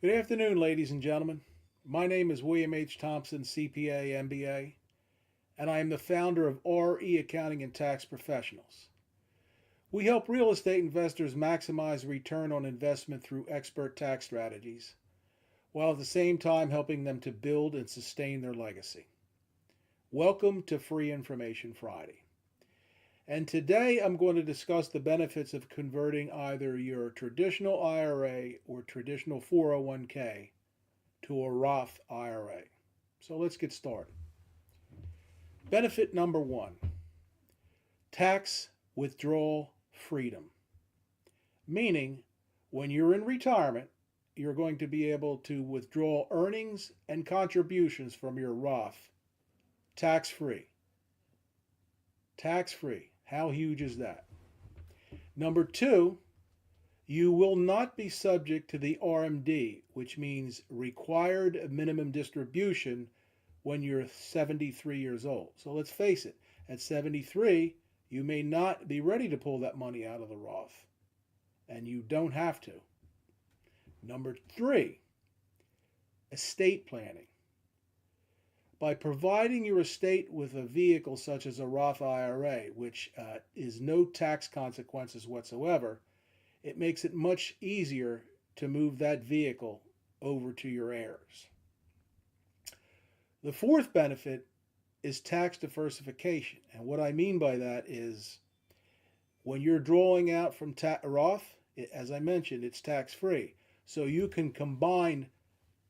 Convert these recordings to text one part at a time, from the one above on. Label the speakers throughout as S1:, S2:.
S1: Good afternoon, ladies and gentlemen. My name is William H. Thompson, CPA, MBA, and I am the founder of RE Accounting and Tax Professionals. We help real estate investors maximize return on investment through expert tax strategies, while at the same time helping them to build and sustain their legacy. Welcome to Free Information Friday. And today I'm going to discuss the benefits of converting either your traditional IRA or traditional 401k to a Roth IRA. So let's get started. Benefit number one, tax withdrawal freedom. Meaning, when you're in retirement, you're going to be able to withdraw earnings and contributions from your Roth tax free. Tax free. How huge is that? Number two, you will not be subject to the RMD, which means required minimum distribution when you're 73 years old. So let's face it, at 73, you may not be ready to pull that money out of the Roth, and you don't have to. Number three, estate planning. By providing your estate with a vehicle such as a Roth IRA, which is no tax consequences whatsoever, it makes it much easier to move that vehicle over to your heirs. The fourth benefit is tax diversification. And what I mean by that is when you're drawing out from Roth, as I mentioned, it's tax free. So you can combine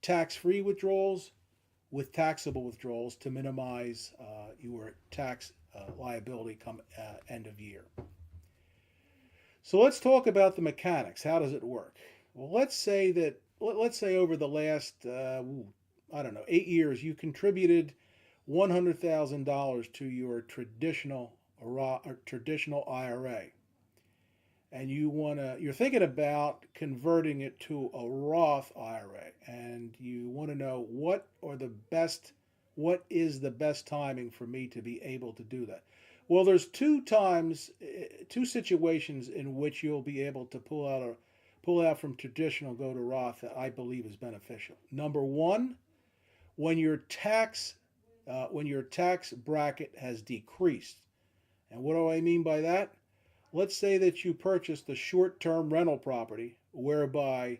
S1: tax free withdrawals with taxable withdrawals to minimize your tax liability come end of year. So let's talk about the mechanics. How does it work? Well, let's say over the last 8 years you contributed $100,000 to your traditional IRA, and you're thinking about converting it to a Roth IRA, and you want to know what is the best timing for me to be able to do that. Well, there's two situations in which you'll be able to pull out from traditional, go to Roth, that I believe is beneficial. Number one, when your tax bracket has decreased. And what do I mean by that? Let's say that you purchased a short-term rental property whereby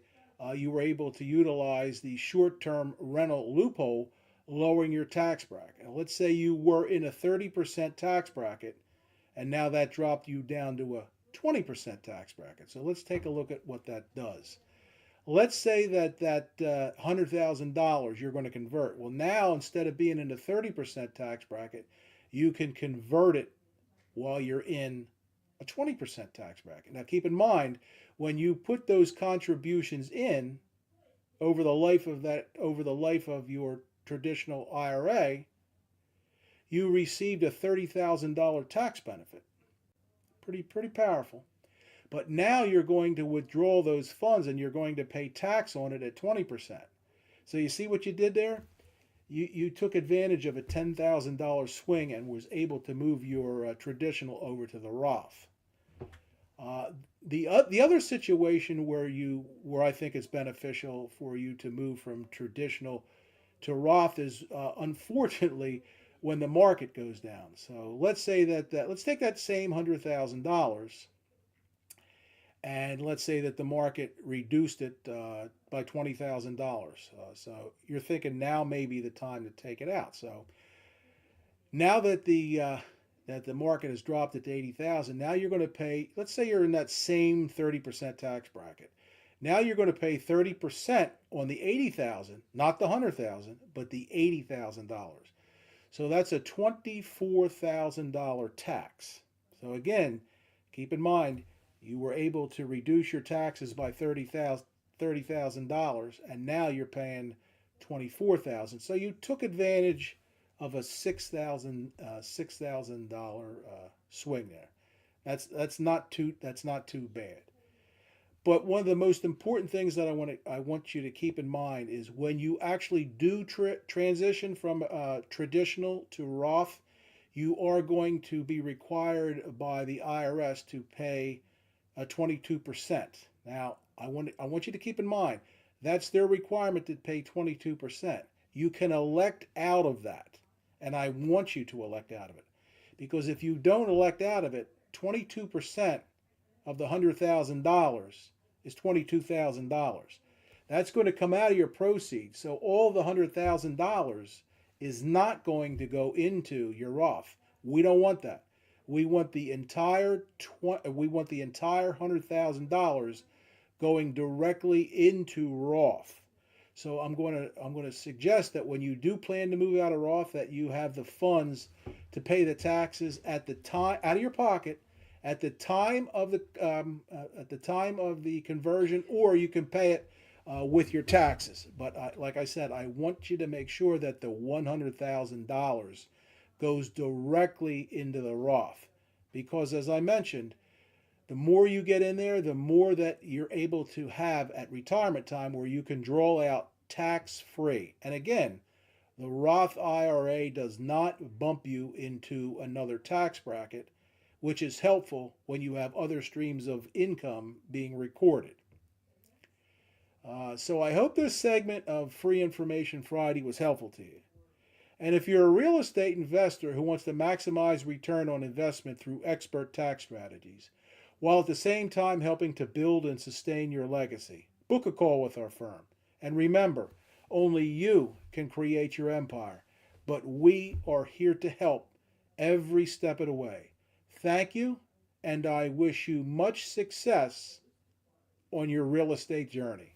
S1: you were able to utilize the short-term rental loophole, lowering your tax bracket. Now, let's say you were in a 30% tax bracket, and now that dropped you down to a 20% tax bracket. So let's take a look at what that does. Let's say that $100,000 you're going to convert. Well, now instead of being in a 30% tax bracket, you can convert it while you're in a 20% tax bracket. Now keep in mind, when you put those contributions in over the life of your traditional IRA, you received a $30,000 tax benefit. Pretty powerful. But now you're going to withdraw those funds and you're going to pay tax on it at 20%. So you see what you did there? You took advantage of a $10,000 swing and was able to move your traditional over to the Roth. The other situation where I think it's beneficial for you to move from traditional to Roth is unfortunately when the market goes down. So let's say let's take that same $100,000, and let's say that the market reduced it by $20,000. So you're thinking now may be the time to take it out. So now that the market has dropped it to 80,000, now you're going to pay. Let's say you're in that same 30% tax bracket. Now you're going to pay 30% on the 80,000, not the 100,000, but the $80,000. So that's a $24,000 tax. So again, keep in mind, you were able to reduce your taxes by $30,000, and now you're paying $24,000. So you took advantage of a $6,000 swing there. That's not too bad. But one of the most important things that I want you to keep in mind is when you actually do transition from traditional to Roth, you are going to be required by the IRS to pay 22%. Now, I want you to keep in mind That's their requirement to pay 22%. You can elect out of that, and I want you to elect out of it. Because if you don't elect out of it, 22% of the $100,000 is $22,000. That's going to come out of your proceeds. So all the $100,000 is not going to go into your Roth. We don't want that. We want the entire $100,000 going directly into Roth. So I'm going to suggest that when you do plan to move out of Roth, that you have the funds to pay the taxes at the time out of your pocket at the time of the conversion, or you can pay it with your taxes. But like I said, I want you to make sure that the $100,000 goes directly into the Roth, because as I mentioned, the more you get in there, the more that you're able to have at retirement time where you can draw out tax free. And again, the Roth IRA does not bump you into another tax bracket, which is helpful when you have other streams of income being recorded. So I hope this segment of Free Information Friday was helpful to you. And if you're a real estate investor who wants to maximize return on investment through expert tax strategies, while at the same time helping to build and sustain your legacy, book a call with our firm. And remember, only you can create your empire, but we are here to help every step of the way. Thank you, and I wish you much success on your real estate journey.